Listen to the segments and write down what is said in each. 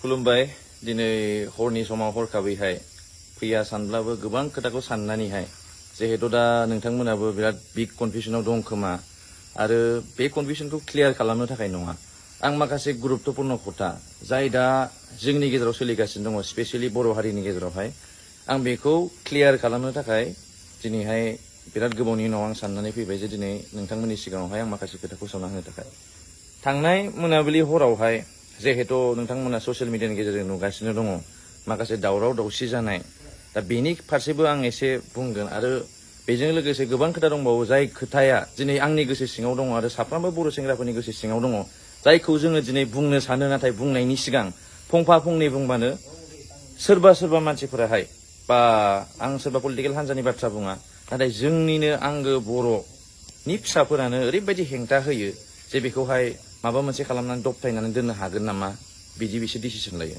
खुलुमबाय दिनै हरनि समाव हरखाबैहाय फैया सानब्लाबो गोबां खोथाखौ साननानैहाय जिहेतु दा नोंथांमोनाबो बिराद बिग कनफिउजनाव दं खोमा आरो बे कनफिउजनखौ क्लियार खालामनो थाखाय नङा आं माखासे गुरुत्वपूर्ण खोथा जाय दा जोंनि गेजेराव सोलिगासिनो दङ स्पेशली बर' हारिनि गेजेरावहाय आं बेखौ क्लियार खालामनो थाखाय दिनैहाय बिराद गोबावनि उनाव आं साननानै फैबाय जे दिनै नोंथांमोननि सिगाङावहाय आं माखासे खोथाखौ सावना होनो थाखाय थांनाय मोनाबिलि हरावहाय जिहेतु नोंथांमोना ससियेल मिडियानि गेजेरजों नुगासिनो दङ माखासे दावराव दावसि जानाय दा बेनि फारसेबो आं एसे बुंगोन आरो बेजों लोगोसे गोबां खोथा दंबावो जाय खोथाया दिनै आंनि गोसो सिङाव दङ आरो साफ्रोमबो बर' सेंग्राफोरनि गोसो सिङाव दङ जायखौ जोङो दिनै बुंनो सानो नाथाय बुंनायनि सिगां फंफा फंनै बुंबानो सोरबा मानसिफोराहाय बा आं सोरबा पलिटिकेल हान्जानि बाथ्रा बुङा नाथाय जोंनिनो आंगो बर'नि फिसाफोरानो ओरैबायदि हेंथा होयो जे बेखौहाय माबा मोनसे खालामनानै दबथायनानै दोननो हागोन नामा बिदि बिसोर डिसिसन लायो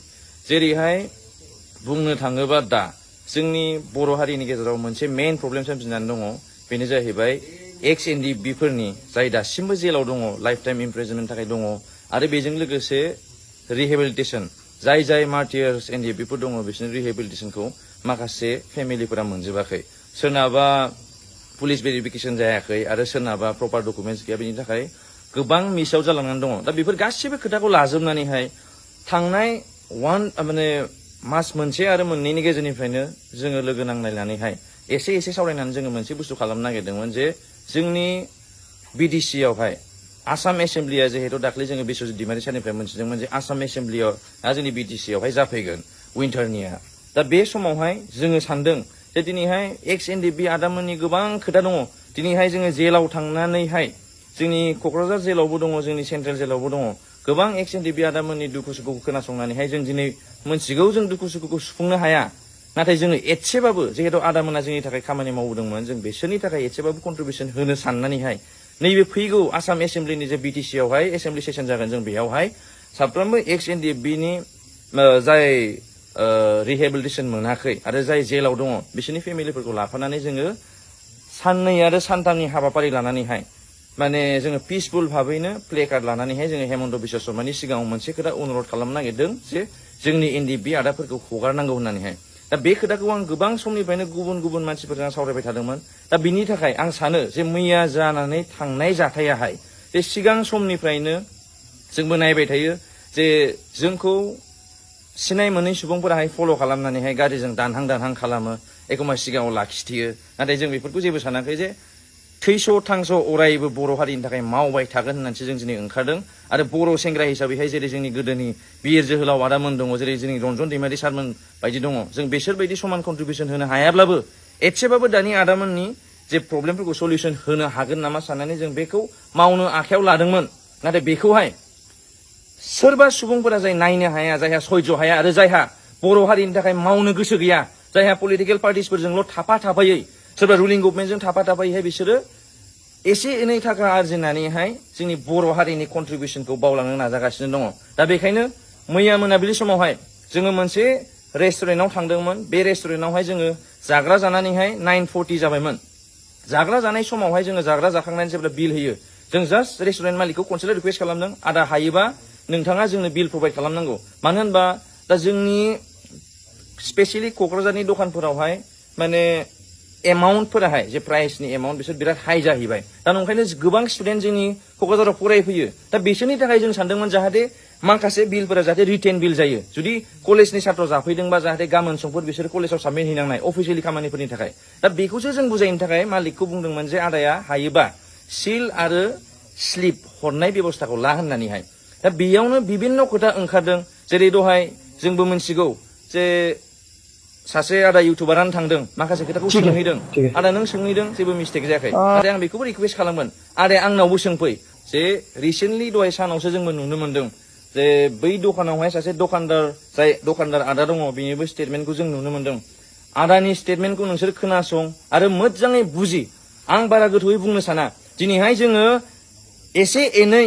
जेरैहाय बुंनो थाङोबा दा जोंनि बर' हारिनि गेजेराव मोनसे मेइन प्रब्लेम सोमजिनानै दङ बेनो जाहैबाय एक्स एनडिएफबि फोरनि जाय दासिमबो जेलाव दङ लाइफ टाइम इमप्रिजनमेन्टनि थाखाय दङ आरो बेजों लोगोसे रिहेबिलिटेसन जाय मार्टियार्स एनडिएफबिफोर दङ बिसोरनि रिहेबिलिटेसनखौ माखासे फेमिलिफोरा मोनजोबाखै सोरनाबा पुलिस भेरिफिकेसन जायाखै आरो सोरनाबा प्रपार डकुमेन्टस गैया बेनि थाखाय गोबां मिस आउट जालांनानै दङ दा बेफोर गासिबो खोथाखौ लाजोबनानैहाय थांनाय मास मोनसे आरो मोननैनि गेजेरनिफ्रायनो जोङो लोगो नांलायनानैहाय एसे सावरायनानै जोङो मोनसे बुस्थु खालामनो नागिरदोंमोन जे जोंनि बिटिसि आवहाय आसाम एसेम्ब्लिया जिहेतु दाख्लै जोङो बिश्वजित दैमारि सारनिफ्राय मोनथिदोंमोन जे आसाम एसेम्ब्लियाव जोंनि बिटिसि आवहाय जाफैगोन विन्टारनिया दा बे समावहाय जोङो सानदों जे दिनैहाय एक्स एनडिएफबि आदामोननि गोबां खोथा दङ दिनैहाय जोङो जेलाव थांनानैहाय जोंनि क'क्राझार जेलावबो दङ जोंनि सेन्ट्रेल जेलावबो दङ गोबां एक्स एनडिएफबि आदामोननि दुखु सुखुखौ खोनासंनानैहाय जों दिनै मोनथिगौ जों दुखु सुखुखौ सुफुंनो हाया नाथाय जोङो एसेबाबो जिहेतु आदामोना जोंनि थाखाय खामानि मावदोंमोन जों बिसोरनि थाखाय एसेबाबो कन्ट्रिबिउसन होनो साननानैहाय नैबे फैगौ आसाम एसेम्ब्लिनि जे बिटिसि आवहाय एसेम्ब्लि सेसन जागोन जों बेयावहाय साफ्रोमबो एक्स एनडिएफबिनि जाय रिहेबिलिटेसन मोनाखै आरो जाय जेलाव दङ बिसोरनि फेमिलिफोरखौ लाफानानै जोङो साननै आरो सानथामनि हाबाफारि लानानैहाय माने जोङो पिसफुल भाबैनो प्ले कार्ड लानानैहाय जोङो हेमन्त बिश्व शर्मानि सिगाङाव मोनसे खोथा अनुरद खालामनो नागिरदों जे जोंनि एनडिएफबि आदाफोरखौ हगारनांगौ होननानैहाय दा बे खोथाखौ आं गोबां समनिफ्रायनो गुबुन मानसिफोरजों सावरायबाय थादोंमोन दा बिनि थाखाय आं सानो जे मैया जानानै थांनाय जाथायाहाय जे सिगां समनिफ्रायनो जोंबो नायबाय थायो जे जोंखौ सिनाय मोनै सुबुंफोराहाय फल' खालामनानैहाय गारिजों दानहां खालामो एखम्बा सिगाङाव लाखिथियो नाथाय जों बेफोरखौ जेबो सानाखै जे थैस' थांस' अरायबो बर' हारिनि थाखाय मावबाय थागोन होननानैसो जों दिनै ओंखारदों आरो बर' सेंग्रा हिसाबैहाय जेरै जोंनि गोदोनि बिर जोहोलाव आदामोन दङ जेरै जोंनि रन्जन दैमारि सारमोन बायदि दङ जों बिसोरबायदि समान कन्ट्रिबिउसन होनो हायाब्लाबो एसेबाबो दानि आदामोननि जे प्रब्लेमफोरखौ सलिउसन होनो हागोन नामा साननानै जों बेखौ मावनो आखायाव लादोंमोन नाथाय बेखौहाय सोरबा सुबुंफोरा जाय नायनो हाया जायहा सयज' हाया आरो जायहा बर' हारिनि थाखाय मावनो गोसो गैया जायहा पलिटिकेल पार्टिसफोरजोंल' थाफायै सोरबा रुलिं गभर्नमेन्टजों थाफायैहाय बिसोरो एसे एनै थाखा आरजिनानैहाय जोंनि बर' हारिनि कन्ट्रिबिउसनखौ बावलांनो नाजागासिनो दङ दा बेखायनो मैया मोनाबिलि समावहाय जोङो मोनसे रेस्टुरेन्टआव थांदोंमोन बे रेस्टुरेन्टआवहाय जोङो जाग्रा जानानैहाय 9:40 जाबायमोन जाग्रा जानाय समावहाय जोङो जाग्रा जाखांनानै जेब्ला बिल होयो जों जास्ट रेस्टुरेन्ट मालिकखौ खनसेल' रिकुवेस्ट खालामदों आदा हायोबा नोंथाङा जोंनो बिल प्रभाइड खालामनांगौ मानो होनबा दा जोंनि स्पेसियेलि क'क्राझारनि दखानफोरावहाय माने एमाउन्टफोराहाय जे प्राइसनि एमाउन्ट बिसोर बिराद हाइ जाहैबाय दा ओंखायनो गोबां स्टुडेन्ट जोंनि क'क्राझाराव फरायफैयो दा बिसोरनि थाखाय जों सानदोंमोन जाहाथे माखासे बिलफोरा जाहाथे रिटेन बिल जायो जुदि कलेजनि सात्र जाफैदोंबा जाहाथे गाबोन समफोर बिसोर कलेजाव साबमिट हैनांनाय अफिसियेलि खामानिफोरनि थाखाय दा बेखौसो जों बुजायनो थाखाय मालिकखौ बुंदोंमोन जे आदाया हायोबा सिल आरो स्लिप हरनाय बेब'स्थाखौ ला होननानैहाय दा बेयावनो बिभिन्न खोथा ओंखारदों जेरै दहाय जोंबो मिन्थिगौ जे सासे आदा इउटुबारानो थांदों माखासे खोथाखौ सोंहैदों आदा नों सोंहैदों जेबो मिस्टेक जायाखै नाथाय आं बेखौबो रिकुवेस्ट खालामगोन आदाया आंनावबो सोंफै जे रिसेन्टलि दहाय सानावसो जोंबो नुनो मोनदों जे बै दखानावहाय सासे दखानदार आदा दङ बेनिबो स्टेटमेन्टखौ जों नुनो मोनदों आदानि स्टेटमेन्टखौ नोंसोर खोनासं आरो मोजाङै बुजि आं बारा गोथौयै बुंनो साना दिनैहाय जोङो एसे एनै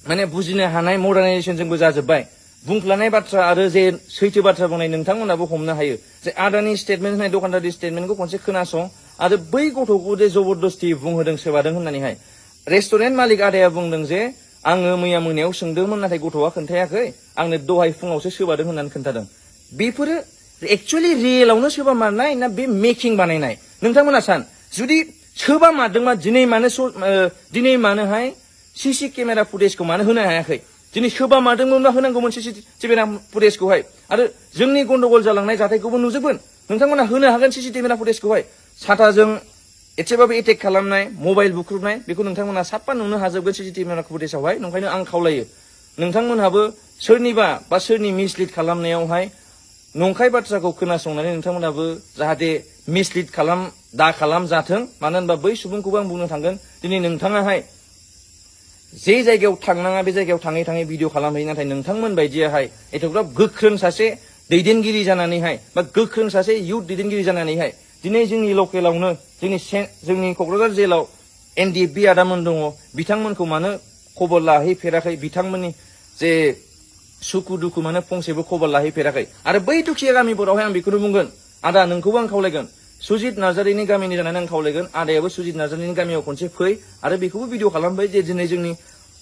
माने बुजिनो हानाय मडार्नाइजेसनजोंबो जाजोब्बाय बुंफ्लानाय बाथ्रा आरो जे सैथो बाथ्रा बुंनाय नोंथांमोनाबो हमनो हायो जे आदानि स्टेटमेन्ट होनाय दखानदारनि स्टेटमेन्टखौ खनसे खोनासं आरो बै गथ'खौ जे जबरदस्ति बुंहोदों सोबादों होननानैहाय रेस्टुरेन्ट मालिक आदाया बुंदों जे आङो मैया मोनायाव सोंदोंमोन नाथाय गथ'आ खोन्थायाखै आंनो दहाय फुङावसो सोबादों होननानै खोन्थादों बेफोरो एक्चुअलि रियेलावनो सोबा मारनाय ना बे मेकिं बानायनाय नोंथांमोना सान जुदि सोबा मारदोंबा दिनै मानोहाय सीसी केमेरा फुटेजखौ मानो होनो हायाखै दिनै सोबा मारदोंमोनबा होनांगौमोन सीसी केमेरा फुटेजखौहाय आरो जोंनि गन्डगल जालांनाय जाथायखौबो नुजोबगोन नोंथांमोना होनो हागोन सीसी केमेरा फुटेजखौहाय साथाजों एसेबाबो एटेक खालामनाय मबाइल बुख्रुबनाय बेखौ नोंथांमोना साफा नुनो हाजोबगोन सीसी केमेरा फुटेजावहाय नंखायनो आं खावलायो नोंथांमोनहाबो सोरनिबा बा सोरनि मिसलिड खालामनायावहाय नंखाय बाथ्राखौ खोनासंनानै नोंथांमोनाबो जाहाथे मिसलिड दा खालामजाथों मानो होनबा बै सुबुंखौबो आं बुंनो थांगोन दिनै नोंथाङाहाय जे जायगायाव थांनाङा बे जायगायाव थाङै थाङै भिडिअ खालामहैयो नाथाय नोंथांमोन बायदियाहाय एथ'ग्राब गोख्रों सासे दैदेनगिरि जानानैहाय बा गोख्रों सासे इयुथ दैदेनगिरि जानानैहाय दिनै जोंनि लकेलावनो जोंनि क'क्राझार जेलाव NDFB आदामोन दङ बिथांमोनखौ मानो खबर लाहैफेराखै बिथांमोननि जे सुखु दुखु मानो फंसेबो खबर लाहैफेराखै आरो बै दुखिया गामिफोरावहाय आं बेखौनो बुंगोन आदा नोंखौबो आं खावलायगोन सुजित नार्जारिनि गामिनि जानानै आं खावलायगोन आदायाबो सुजित नार्जारिनि गामियाव खनसे फै आरो बेखौबो भिडिअ खालामबाय जे दिनै जोंनि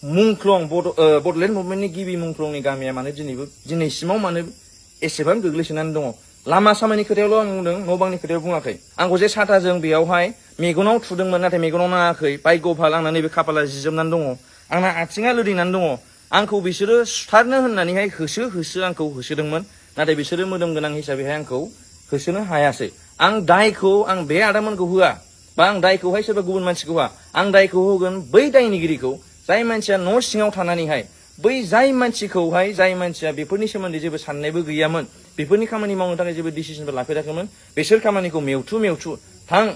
मुंख्लं बड'लेण्ड मुभमेन्टनि गिबि मुंख्लंनि गामिया मानो दिनैसिमाव मानो एसेबां गोग्लैसोनानै दङ लामा सामानि खोथायावल' आं बुंदों न' बांनि खोथायाव बुङाखै आंखौ जे साथाजों बेयावहाय मेगनाव थुदोंमोन नाथाय मेगनाव नाङाखै भाग्यभाल आंना नैबे खाफाला जिजोबनानै दङ आंना आथिङा लोरिनानै दङ आंखौ बिसोरो सुथारनो होननानैहाय होसो आंखौ होसोदोंमोन नाथाय बिसोरो मोदोम गोनां हिसाबैहाय आंखौ होसोनो हायासै आं बे आदामोनखौ होआ बा आं दायखौहाय सोरबा गुबुन मानसिखौ होआ आं दायखौ होगोन बै दायनिगिरिखौ जाय मानसिया न' सिङाव थानानैहाय जाय मानसिया बेफोरनि सोमोन्दै जेबो साननायबो गैयामोन बेफोरनि खामानि मावनो थाखाय जेबो डिसिजनबो लाफेराखैमोन बिसोर खामानिखौ मेवथु थां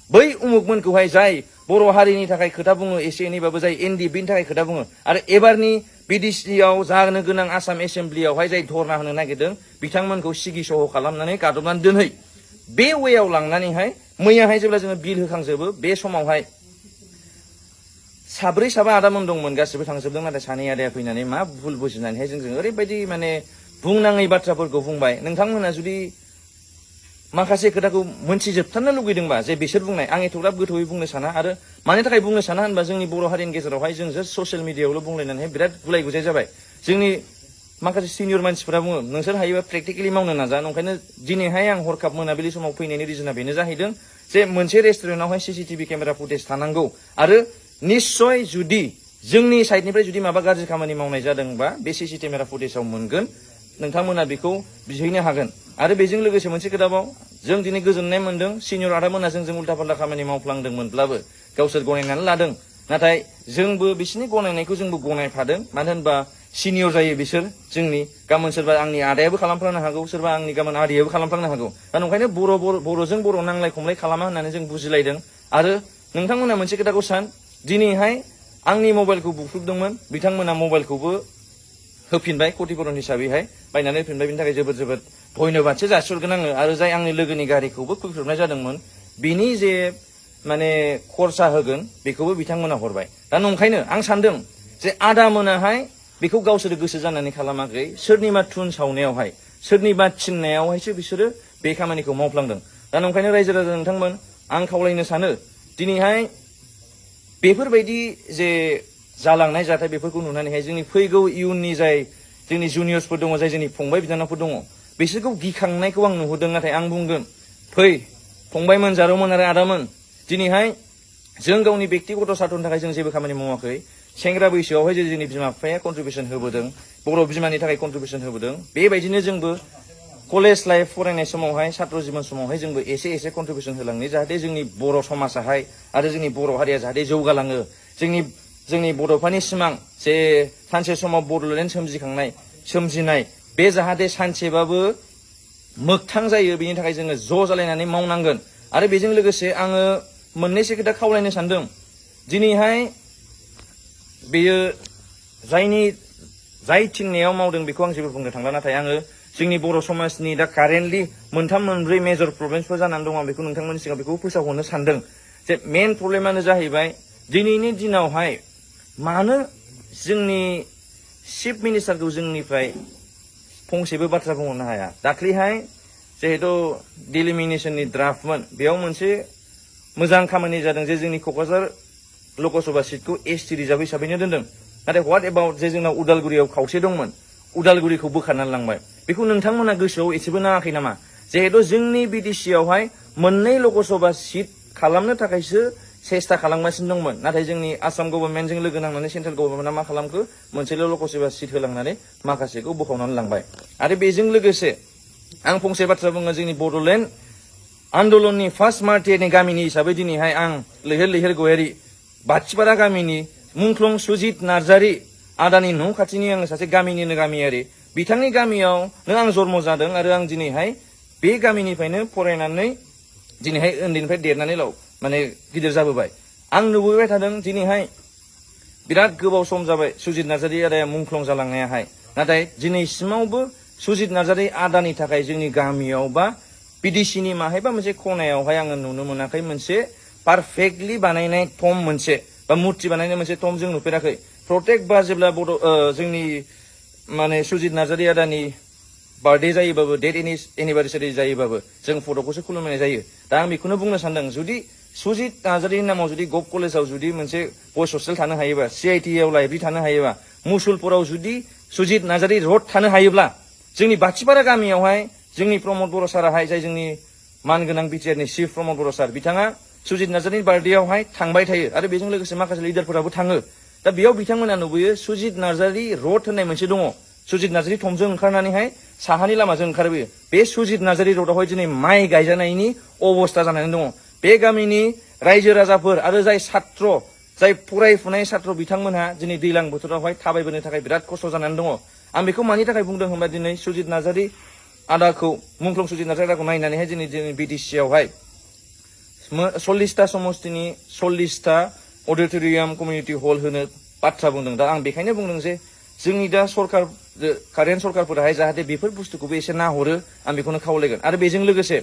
बै उमुगमोनखौहाय जाय बर' हारिनि थाखाय खोथा बुङो एसे एनैबाबो जाय NDFBनि थाखाय खोथा बुङो आरो एबारनि BDCआव जानो गोनां आसाम एसेम्ब्लियावहाय जाय धरना होनो नागिरदों बिथांमोनखौ सिगि सह खालामनानै गादबनानै दोनहै बे वेयाव लांनानैहाय मैयाहाय जेब्ला जोङो बिल होखांजोबो बे समावहाय साब्रै साबा आदामोन दंमोन गासिबो थांजोबदों नाथाय सानै आदाया फैनानै मा भुल बुजिनानैहाय जोंजों ओरैबायदि माने बुंनाङै बाथ्राफोरखौ बुंबाय नोंथांमोना जुदि माखासे खोथाखौ मोनथिजोबथारनो लुगैदोंबा जे बिसोर बुंनाय आं एथ'ग्राब गोथौयै बुंनो साना आरो मानि थाखाय बुंनो साना होनबा जोंनि बर' हारिनि गेजेरावहाय जों जास्ट ससियेल मिडियायावल' बुंलायनानै बिराद गुलाय गुजाय जाबाय जोंनि माखासे सिनियर मानसिफोरा बुङो नोंसोर हायोबा प्रेक्टिकेलि मावनो नाजा ओंखायनो दिनैहाय आं हरखाब मोनाबिलि समाव फैनायनि रिजोना बेनो जाहैदों जे मोनसे रेस्टुरेन्टआवहाय CCTV केमेरा फुटेज थानांगौ आरो निश्चय जुदि जोंनि साइडनिफ्राय जुदि माबा गाज्रि खामानि मावनाय जादोंबा बे CCTV केमेरा फुटेजाव मोनगोन नोंथांमोना बेखौ बिहैनो हागोन आरो बेजों लोगोसे मोनसे खोथाबाव जों दिनै गोजोननाय मोनदों सिनियर आदामोना जों उल्था फाल्था खामानि मावफ्लांदोंमोनब्लाबो गावसोर गनायनानै लादों नाथाय जोंबो बिसोरनि गनायनायखौ जोंबो गनायफादों मानो होनबा सिनियर जायो बिसोर जोंनि गाबोन सोरबा आंनि आदायाबो खालामफ्लांनो हागौ सोरबा आंनि गाबोन आदैयाबो खालामफ्लांनो हागौ दा ओंखायनो बर'जों बर' नांलाय खमलाय खालामा होननानै जों बुजिलायदों आरो नोंथांमोना मोनसे खोथाखौ सान दिनैहाय आंनि मबाइलखौ बुख्रुबदोंमोन बिथांमोना मबाइलखौबो होफिनबाय खतिपुरन हिसाबैहाय बायनानै होफिनबाय बिनि थाखाय जोबोद धन्यबादसो जासिहरगोन आङो आरो जाय आंनि लोगोनि गारिखौबो खुबैख्रुबनाय जादोंमोन बिनि जे माने खरसा होगोन बेखौबो बिथांमोना हरबाय दा नंखायनो आं सानदों जे आदामोनाहाय बेखौ गावसोर गोसो जानानै खालामाखै सोरनिबा थुन सावनायावहाय सोरनिबा थिननायावहायसो बिसोरो बे खामानिखौ मावफ्लांदों दा नंखायनो रायजो राजा नोंथांमोन आं खावलायनो सानो दिनैहाय बेफोरबायदि जे जालांनाय जाथाय बेफोरखौ नुनानैहाय जोंनि फैगौ इयुननि जाय जोंनि जुनियर्सफोर दङ जाय जोंनि फंबाय बिनानावफोर दङ बिसोरखौ गिखांनायखौ आं नुहरदों नाथाय आं बुंगोन फै फंबायमोन जारौमोन आरो आदामोन दिनैहाय जों गावनि बेक्तिगत सार्थनि थाखाय जों जेबो खामानि मावाखै सेंग्रा बैसोआवहाय जे जोंनि बिमा बिफाया कन्ट्रिबिउसन होबोदों बर' बिमानि थाखाय कन्ट्रिबिउसन होबोदों बेबायदिनो जोंबो कलेज लाइफ फरायनाय समावहाय सात्र जीवन समावहाय जोंबो एसे कन्ट्रिबिउसन होलांनो जाहाथे जोंनि बर' समाजाहाय आरो जोंनि बर' हारिया जाहाथे जौगालाङो जोंनि बड'फानि सिमां जे सानसे समाव बड'लेण्ड सोमजिनाय बे जाहाथे सानसेबाबो मोगथां जायो बेनि थाखाय जोङो ज' जालायनानै मावनांगोन आरो बेजों लोगोसे आङो मोननैसो खोथा खावलायनो सानदों दिनैहाय बेयो जाय थिननायाव मावदों बेखौ आं जेबो बुंनो थांला नाथाय आङो जोंनि बर' समाजनि दा कारेन्टलि मोनथाम मोनब्रै मेजर प्रब्लेमसफोर जानानै दं आं बेखौ नोंथांमोननि सिगाङाव बेखौ फोसावहरनो सानदों जे मेन प्रब्लेमानो जाहैबाय दिनैनि दिनावहाय मानो जोंनि चिफ मिनिस्टारखौ जोंनिफ्राय फंसेबो बाथ्रा बुंहरनो हाया दाख्लैहाय जिहेतु डिलिमिनेसननि ड्राफ्टमोन बेयाव मोनसे मोजां खामानि जादों जे जोंनि क'क्राझार लकसभा सिटखौ ST रिजार्भ हिसाबैनो दोनदों नाथाय व्हाट एबाउट जे जोंनाव उदालगुरियाव खावसे दंमोन उदालगुरिखौ बोखारनानै लांबाय बेखौ नोंथांमोना गोसोआव एसेबो नाङाखै नामा जिहेतु जोंनि बिटिसियावहाय मोननै लकसभा सिट खालामनो थाखायसो सेस्था खालामगासिनो दंमोन नाथाय जोंनि आसाम गभर्नमेन्टजों लोगो नांनानै सेन्ट्रेल गभर्नमेन्टआ मा खालामखो मोनसेल' लकसभा सिट होलांनानै माखासेखौ बोखावनानै लांबाय आरो बेजों लोगोसे आं फंसे बाथ्रा बुङो जोंनि बड'लेण्ड आन्दलननि फार्स्ट मार्टियारनि गामिनि हिसाबै दिनैहाय आं लैहोर लैहोर गयारि बाथिपारा गामिनि मुंख्लं सुजित नार्जारि आदानि न' खाथिनि आङो सासे गामिनिनो गामियारि बिथांनि गामियावनो आं जन्म जादों आरो आं दिनैहाय बे गामिनिफ्रायनो फरायनानै दिनैहाय उन्दैनिफ्राय देरनानै माने गिदिर जाबोबाय आं नुबोबाय थादों दिनैहाय बिराद गोबाव सम जाबाय सुजित नार्जारि आदाया मुंख्लं जालांनायाहाय नाथाय दिनैसिमावबो सुजित नार्जारि आदानि थाखाय जोंनि गामियाव बा बिडिसिनि माहायबा मोनसे खनायावहाय आङो नुनो मोनाखै मोनसे पारफेक्टलि बानायनाय टम मोनसे बा मुर्ति बानायनाय मोनसे टम जों नुफेराखै प्रटेक्ट बा जेब्ला जोंनि माने सुजित नार्जारि आदानि बार्थडे जायोबाबो डेट एनिभार्सारि जायोबाबो जों फट'खौसो खुलुमनाय जायो दा आं बेखौनो बुंनो सानदों जुदि सुजित नार्जारिनि नामाव जुदि गभ कलेजाव जुदि मोनसे बयस हस्टेल थानो हायोबा CITआव लाइब्रेरि थानो हायोबा मुसुलपुराव जुदि सुजित नार्जारि रड थानो हायोब्ला जोंनि बाथिपारा गामियावहाय जोंनि प्रमद बर' साराहाय जाय जोंनि मानगोनां बिटिआरनि चिफ प्रमद बर' सार बिथाङा सुजित नार्जारिनि बार्थडेआवहाय थांबाय थायो आरो बेजों लोगोसे माखासे लिडारफोराबो थाङो दा बेयाव बिथांमोना नुबोयो सुजित नार्जारि रड होननाय मोनसे दङ सुजित नार्जारि थंजों ओंखारनानैहाय साहानि लामाजों ओंखारबोयो बे सुजित नार्जारि रडआवहाय दिनै माइ गायजानायनि अबस्था जानानै दङ बे गामिनि रायजो राजाफोर आरो जाय छात्र जाय फरायफुनाय छात्र बिथांमोनहा दिनै दैलां बोथोरावहाय थाबायबोनो थाखाय बिराद खस्थ' जानानै दङ आं बेखौ मानि थाखाय बुंदों होनबा दिनै सुजित नार्जारि आदाखौ मुंख्लं सुजित नार्जारि आदाखौ नायनानैहाय दिनै बिटिसियावहाय 40टा समस्तिनि 40टा अडिट'रियाम कमिउनिटि हल होनो बाथ्रा बुंदों दा आं बेखायनो बुंदों जे जोंनि दा सरकार कारेन्ट सरकारफोराहाय जाहाथे बेफोर बुस्थुखौबो एसे नाहरो आं बेखौनो खावलायगोन आरो बेजों लोगोसे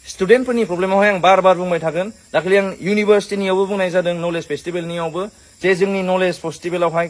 स्टुडेन्टफोरनि प्रब्लेमावहाय आं बार बार बुंबाय थागोन दाखालि आं इउनिभार्सिटिनियावबो बुंनाय जादों नलेज फेस्टिभेलनियावबो जे जोंनि नलेज फेस्टिभेलावहाय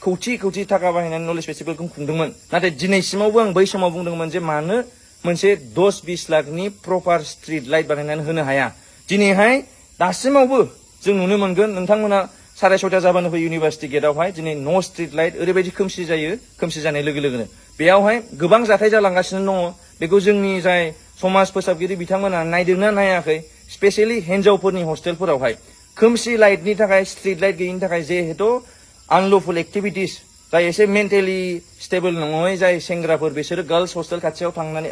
खौथि थाखा बाहायनानै नलेज फेस्टिभेलखौ खुंदोंमोन नाथाय दिनैसिमावबो आं बै समाव बुंदोंमोन जे मानो मोनसे 10-20 लाखनि प्रपार स्ट्रिट लाइट बानायनानै होनो हाया दिनैहाय दासिमावबो जों नुनो मोनगोन नोंथांमोना 6:30 जाबानो फै इउनिभार्सिटि गेटआवहाय दिनै न' स्ट्रिट लाइट ओरैबायदि खोमसि जायो खोमसि जानाय लोगो लोगोनो बेयावहाय गोबां जाथाय जालांगासिनो दङ बेखौ जोंनि जाय समाज फोसाबगिरि बिथांमोना नायदोंना नायाखै स्पेसियेलि हिन्जावफोरनि हस्टेलफोरावहाय खोमसि लाइटनि थाखाय स्ट्रिट लाइट गैयिनि थाखाय जिहेतु आनलफुल एक्टिभिटिस जाय एसे मेन्टेलि स्टेबल नङै जाय सेंग्राफोर बिसोरो गार्लस हस्टेल खाथियाव थांनानै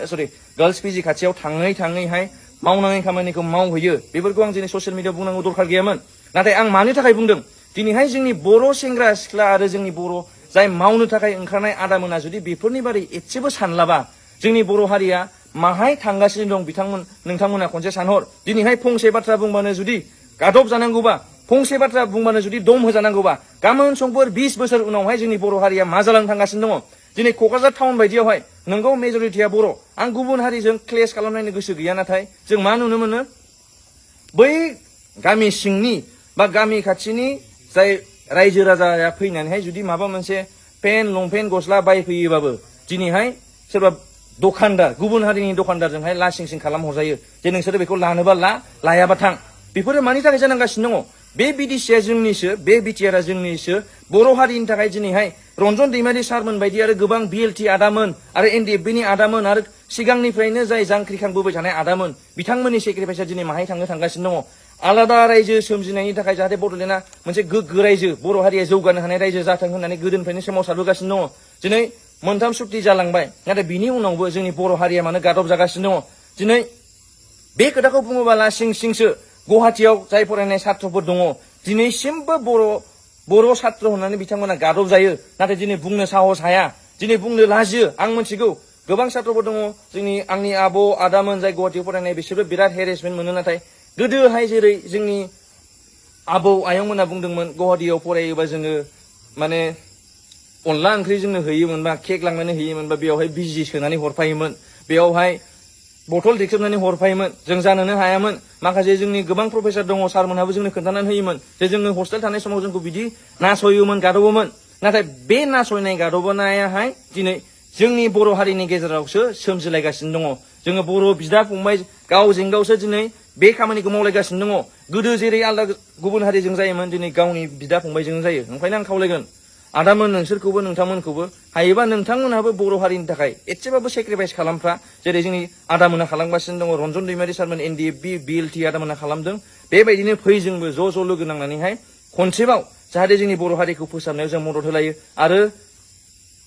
गार्लस पिजि खाथियाव थाङैहाय मावनाङै खामानिखौ मावहैयो बेफोरखौ आं दिनै ससियेल मिडियाआव बुंनांगौ दरखार गैयामोन नाथाय आं मानि थाखाय बुंदों दिनैहाय जोंनि बर' सेंग्रा सिख्ला आरो जोंनि बर' जाय मावनो थाखाय ओंखारनाय आदामोना जुदि बेफोरनि बारै एसेबो सानलाबा जोंनि बर' हारिया माहाय थांगासिनो दं नोंथांमोना खनसे सानहर दिनैहाय फंसे बाथ्रा बुंबानो जुदि गादब जानांगौबा फंसे बाथ्रा बुंबानो जुदि दम होजानांगौबा गाबोन समफोर 20 बोसोर उनावहाय जोंनि बर' हारिया मा जालांनो थांगासिनो दङ दिनै क'क्राझार टाउन बायदियावहाय नोंगौ मेजरिटिया बर' आं गुबुन हारिजों क्लेश खालामनायनो गोसो गैया नाथाय जों मा नुनो मोनो बै गामि सिंनि बा गामि खाथिनि जाय रायजो राजाया फैनानैहाय जुदि माबा मोनसे पेन्ट लंपेन्ट गस्ला बायफैयोबाबो दिनैहाय सोरबा दखानदार गुबुन हारिनि दखानदारजोंहाय लासिंसिं खालाम हरजायो जे नोंसोरो बेखौ लानोबा लायाबा थां बेफोरो मानि थाखाय जानांगासिनो दङ बे बिडिसिया जोंनिसो बे बिटिआरआ जोंनिसो बर' हारिनि थाखाय दिनैहाय रन्जन दैमारि सारमोन बायदि आरो गोबां बिएलटि आदामोन आरो एनडिएफबिनि आदामोन आरो सिगांनिफ्रायनो जाय जांख्रिखांबोबाय थानाय आदामोन बिथांमोननि सेक्रिफाइसआ दिनै माहाय थांगासिनो दङ आलादा रायजो सोमजिनायनि थाखाय जाहाथे बड'लेण्डआ मोनसे गोग्गो रायजो बर' हारिया जौगानो हानाय रायजो जाथों होननानै गोदोनिफ्रायनो सोमावसारबोगासिनो दङ दिनै मोनथाम सुक्ति जालांबाय नाथाय बिनि उनावबो जोंनि बर' हारिया मानो गादब जागासिनो दङ दिनै बे खोथाखौ बुङोबा लासिं सिंसो गुवाहाटियाव जाय फरायनाय छात्रफोर दङ दिनैसिमबो बर' छात्र होननानै बिथांमोना गादब जायो नाथाय दिनै बुंनो साहस हाया दिनै बुंनो लाजियो आं मिथिगौ गोबां छात्रफोर दङ आंनि आबौ आदामोन जाय गुवाहाटियाव फरायनाय बिसोरबो बिराद हेरेसमेन्ट मोनो नाथाय गोदोहाय जेरै जोंनि आबौ आयंमोना बुंदोंमोन गुवाहाटियाव फरायोबा जोङो माने अनला ओंख्रि जोंनो होयोमोनबा केक लांनानै होयोमोनबा बेयावहाय बिजि सोनानै हरफायोमोन बेयावहाय बथल देख्रेबनानै हरफायोमोन जों जानोनो हायामोन माखासे जोंनि गोबां प्रफेसर दङ सारमोनहाबो जोंनो खोन्थानानै होयोमोन जे जोङो हस्टेल थानाय समाव जोंखौ बिदि नासयोमोन गादबोमोन नाथाय बे नासयनाय गादबनायाहाय दिनै जोंनि बर' हारिनि गेजेरावसो सोमजिलायगासिनो दङ जोङो बर' बिदा फंबाय गावजों गावसो दिनै बे खामानिखौ मावलायगासिनो दङ गोदो जेरै आलादा गुबुन हारिजों जायोमोन दिनै गावनि बिदा फंबायजों जायो ओंखायनो आं खावलायगोन आदामोन नोंसोरखौबो नोंथांमोनखौबो हायोबा नोंथांमोनहाबो बर' हारिनि थाखाय एसेबाबो सेक्रिफाइस खालामफ्रा जेरै जोंनि आदामोना खालामगासिनो दङ रन्जन दैमारि सारमोन NDFB BLT आदामोना खालामदों बेबायदिनो फै जोंबो ज' ज' लोगो नांनानैहाय खनसेबाव जाहाथे जोंनि बर' हारिखौ फोसाबनायाव जों मदद होलायो आरो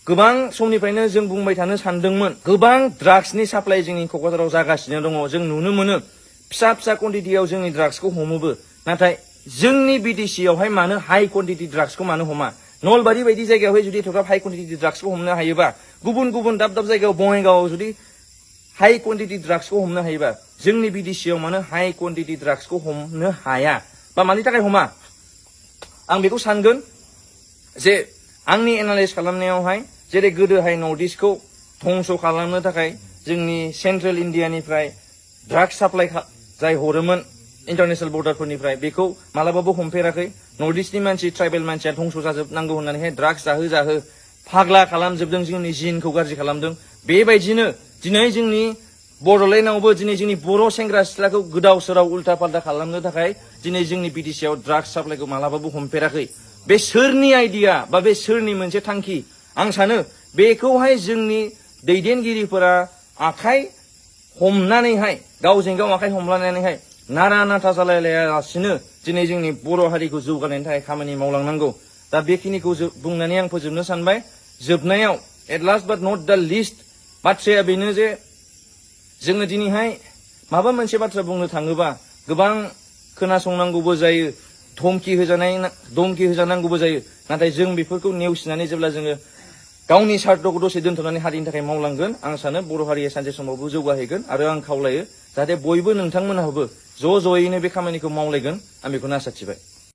गोबां समनिफ्रायनो जों बुंबाय थानो सानदोंमोन गोबां ड्राग्सनि साप्लाइ जोंनि क'क्राझाराव जागासिनो दङ जों नुनो मोनो फिसा फिसा क्वान्टिटियाव जोंनि ड्राग्सखौ हमोबो नाथाय जोंनि बिटिसियावहाय मानो हाइ क्वान्टिटि ड्राग्सखौ मानो हमा नलबारि बायदि जायगायावहाय जुदि एथ'ग्राब हाइ क्वान्टिटि ड्राग्सखौ हमनो हायोबा गुबुन गुबुन दाब दाब जायगायाव बङाइगावआव जुदि हाइ क्वान्टिटि ड्राग्सखौ हमनो हायोबा जोंनि बिटिसियाव मानो हाइ क्वान्टिटि ड्राग्सखौ हमनो हाया बा मानि थाखाय हमा आं बेखौ सानगोन जे आंनि एनालाइज खालामनायावहाय जेरै गोदोहाय नर्थ इस्टखौ धंस खालामनो थाखाय जोंनि सेन्ट्रेल इण्डियानिफ्राय ड्राग्स साप्लाइ जाय हरोमोन इन्टारनेसनेल बर्डारफोरनिफ्राय बेखौ मालाबाबो हमफेराखै नर्थ इस्टनि मानसि ट्राइबेल मानसिया धंस जाजोबनांगौ होननानैहाय ड्राग्स जाहो जाहो फाग्ला खालामजोबदों जोंनि जिनखौ गाज्रि खालामदों बेबायदिनो दिनै जोंनि बड'लेण्डआवबो दिनै जोंनि बर' सेंग्रा सिख्लाखौ गोदाव सोराव उल्था पाल्टा खालामनो थाखाय दिनै जोंनि बिटिसिआव ड्राग्स साप्लाइखौ मालाबाबो हमफेराखै बे सोरनि आइडिया बा बे सोरनि मोनसे थांखि आं सानो बेखौहाय जोंनि दैदेनगिरिफोरा आखाइ हमनानैहाय गावजों गाव आखाइ हमलायनानैहाय नारा नाथा जालायलायालासिनो दिनै जोंनि बर' हारिखौ जौगानायनि थाखाय खामानि मावलांनांगौ दा बेखिनिखौ बुंनानै आं फोजोबनो सानबाय जोबनायाव एट लास्ट बाट नट दा लिस्ट बाथ्राया बेनो जे जोङो दिनैहाय माबा मोनसे बाथ्रा बुंनो थाङोबा गोबां खोनासंनांगौबो जायो धमकि होजानांगौबो जायो नाथाय जों बेफोरखौ नेवसिनानै जेब्ला जोङो गावनि सार्थखौ दसे दोनथ'नानै हारिनि थाखाय मावलांगोन आं सानो बर' हारिया सानसे समावबो जौगाहैगोन आरो आं खावलायो जाहाथे बयबो नोंथांमोनहाबो ज' ज'यैनो बे खामानिखौ मावलायगोन आं बेखौनो आसा थिबाय